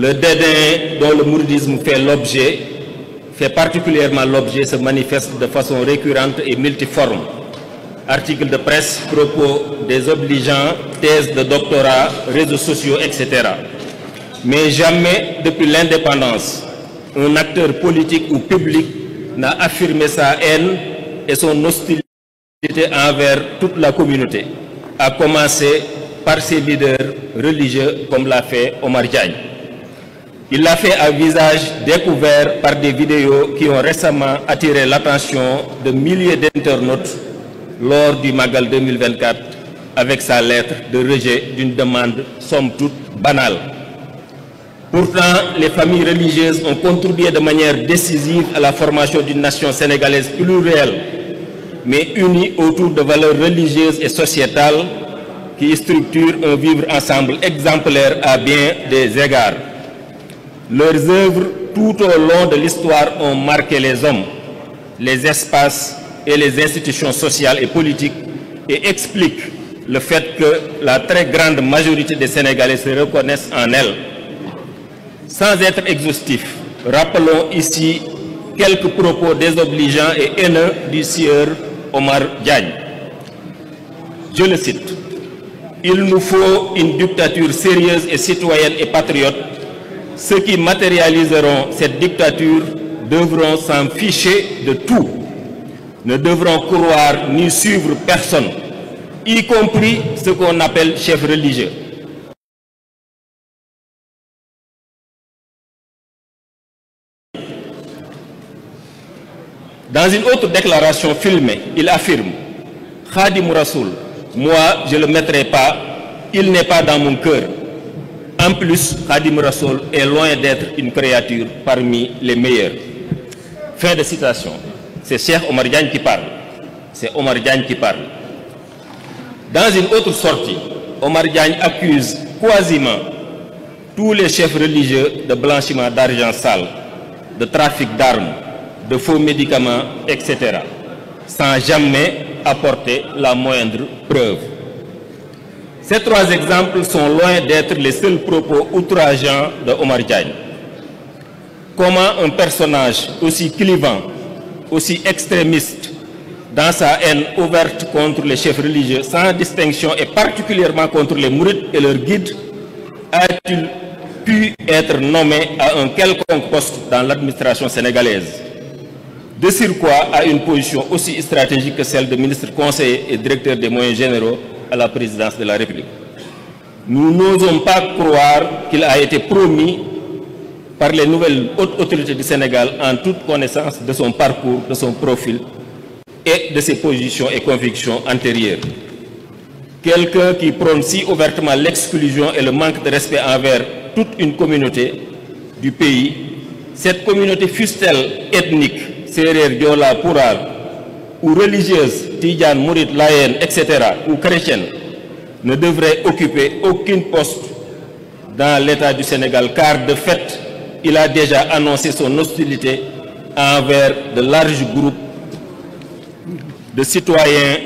Le dédain dont le mouridisme fait particulièrement l'objet, se manifeste de façon récurrente et multiforme. Articles de presse, propos désobligeants, thèses de doctorat, réseaux sociaux, etc. Mais jamais, depuis l'indépendance, un acteur politique ou public n'a affirmé sa haine et son hostilité envers toute la communauté, à commencer par ses leaders religieux comme l'a fait Omar Diagne. Il l'a fait à visage découvert par des vidéos qui ont récemment attiré l'attention de milliers d'internautes lors du Magal 2024 avec sa lettre de rejet d'une demande somme toute banale. Pourtant, les familles religieuses ont contribué de manière décisive à la formation d'une nation sénégalaise plurielle, mais unie autour de valeurs religieuses et sociétales qui structurent un vivre ensemble exemplaire à bien des égards. Leurs œuvres tout au long de l'histoire ont marqué les hommes, les espaces et les institutions sociales et politiques et expliquent le fait que la très grande majorité des Sénégalais se reconnaissent en elles. Sans être exhaustif, rappelons ici quelques propos désobligeants et haineux du sieur Omar Diagne. Je le cite. « Il nous faut une dictature sérieuse et citoyenne et patriote. Ceux qui matérialiseront cette dictature devront s'en ficher de tout, ne devront croire ni suivre personne, y compris ce qu'on appelle chefs religieux. » Dans une autre déclaration filmée, il affirme « Khadim Rassoul, moi je ne le mettrai pas, il n'est pas dans mon cœur. » En plus, Khadim Rassoul est loin d'être une créature parmi les meilleures. Fin de citation. C'est Cheikh Omar Diagne qui parle. C'est Omar Diagne qui parle. Dans une autre sortie, Omar Diagne accuse quasiment tous les chefs religieux de blanchiment d'argent sale, de trafic d'armes, de faux médicaments, etc., sans jamais apporter la moindre preuve. Ces trois exemples sont loin d'être les seuls propos outrageants de Omar Diagne. Comment un personnage aussi clivant, aussi extrémiste, dans sa haine ouverte contre les chefs religieux, sans distinction et particulièrement contre les mourides et leurs guides, a-t-il pu être nommé à un quelconque poste dans l'administration sénégalaise? De surcroît, à une position aussi stratégique que celle de ministre conseiller et directeur des moyens généraux à la présidence de la République. Nous n'osons pas croire qu'il a été promis par les nouvelles hautes autorités du Sénégal en toute connaissance de son parcours, de son profil et de ses positions et convictions antérieures. Quelqu'un qui prône si ouvertement l'exclusion et le manque de respect envers toute une communauté du pays, cette communauté fût-elle ethnique, Sérère, Diola, Pourar, ou religieuse, Tidjane, Mouride, Layen, etc., ou chrétienne, ne devrait occuper aucun poste dans l'État du Sénégal, car de fait, il a déjà annoncé son hostilité envers de larges groupes de citoyens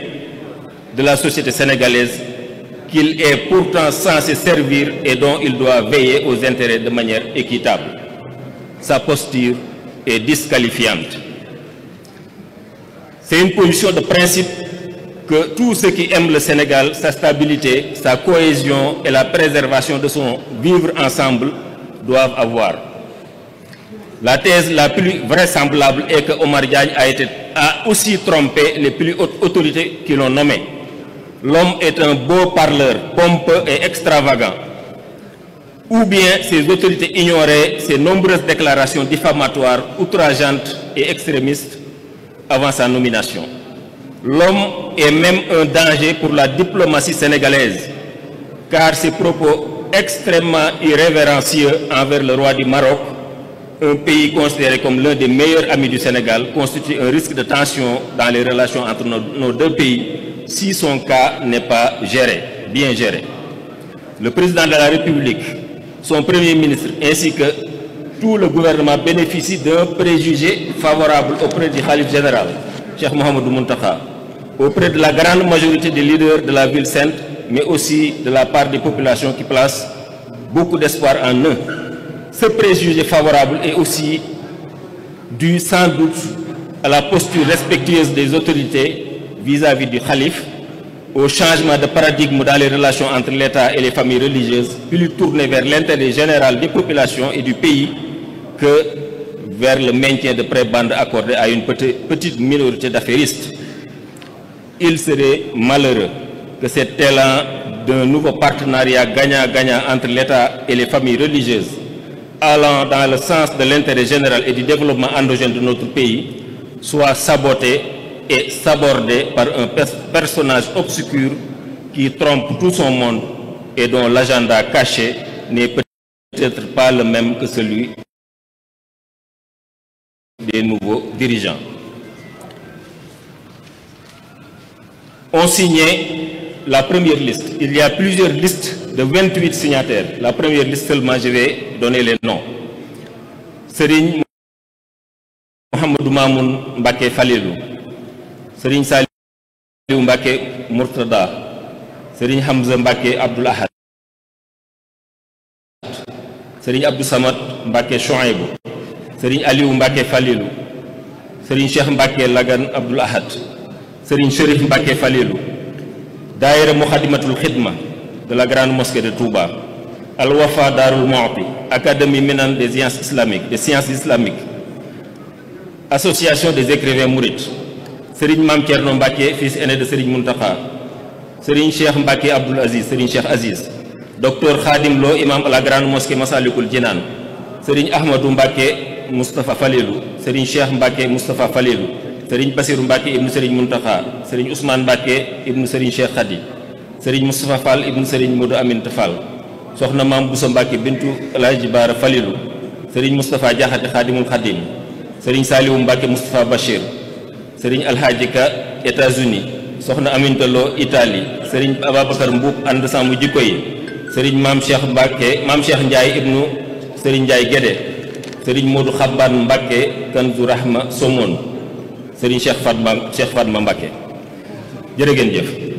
de la société sénégalaise qu'il est pourtant censé servir et dont il doit veiller aux intérêts de manière équitable. Sa posture est disqualifiante. C'est une position de principe que tous ceux qui aiment le Sénégal, sa stabilité, sa cohésion et la préservation de son vivre ensemble doivent avoir. La thèse la plus vraisemblable est que Omar Diagne a aussi trompé les plus hautes autorités qui l'ont nommé. L'homme est un beau parleur, pompeux et extravagant. Ou bien ces autorités ignoraient ces nombreuses déclarations diffamatoires, outrageantes et extrémistes avant sa nomination. L'homme est même un danger pour la diplomatie sénégalaise, car ses propos extrêmement irrévérencieux envers le roi du Maroc, un pays considéré comme l'un des meilleurs amis du Sénégal, constitue un risque de tension dans les relations entre nos deux pays si son cas n'est pas bien géré. Le président de la République, son premier ministre ainsi que tout le gouvernement bénéficient d'un préjugé favorable auprès du Khalife général, Cheikh Mohamedou Muntakha, auprès de la grande majorité des leaders de la ville sainte, mais aussi de la part des populations qui placent beaucoup d'espoir en eux. Ce préjugé favorable est aussi dû sans doute à la posture respectueuse des autorités vis-à-vis du khalife, au changement de paradigme dans les relations entre l'État et les familles religieuses, plus tournées vers l'intérêt général des populations et du pays que vers le maintien de prébendes accordées à une petite minorité d'affairistes. Il serait malheureux que cet élan d'un nouveau partenariat gagnant-gagnant entre l'État et les familles religieuses, allant dans le sens de l'intérêt général et du développement endogène de notre pays, soit saboté et sabordé par un personnage obscur qui trompe tout son monde et dont l'agenda caché n'est peut-être pas le même que celui des nouveaux dirigeants. On signait la première liste. Il y a plusieurs listes de 28 signataires. La première liste seulement, je vais donner les noms. Serigne Mohamedou Mamoun Mbacké Falilou, Serigne Saliou Mbacké Murtada, Serigne Hamza Mbacké Abdoul Ahad, Serigne Abdou Samad Mbacké Chouaïbou, Serigne Aliou Mbacké Falilou, Serigne Cheikh Mbacké Lagan Abdoul Ahad, Serigne Chérif Mbacké Falilou, Daïra Moukhaddamatoul Khidma de la Grande Mosquée de Touba, Al-Wafa Darul Mouhty, Académie Minan des sciences islamiques, Association des écrivains mourides, Serigne Mame Thierno Mbacké, fils aîné de Serigne Mountakha, Serigne Cheikh Mbacké Abdoul Aziz, Serigne Cheikh Aziz, Docteur Khadim Lo, imam à la Grande Mosquée Massalikul Jinan, Serigne Ahmadou Mbacké Moustapha Falilou, Serigne Cheikh Mbacké Moustapha Falilou, Serigne Bassirou Mbacké ibn Serigne Mountakha, Serigne Ousmane Mbacké ibn Serigne Cheikh Khady, Serigne Moustapha Fall ibn Serigne Modou Aminta Fall, Soxna Mame Bousso Mbacké bintu El Hadji Bara Falilou, Serigne Moustapha Diakhaté Khadimul Khadim, Serigne Saliou Mbacké Moustapha Bachir, Serigne Alhaji Ka États-Unis, Soxna Aminta Lo Italie, Serigne Ababacar Mboup ànd sàmm jikko yi, Serigne Mame Cheikh Ndiaye ibnu Serigne Ndiaye Guédé, Serigne Modou Khabban Mbacké Kanzou Rahma Somone, Serigne Cheikh Fatma Mbacké. Jërë ngeen jëf.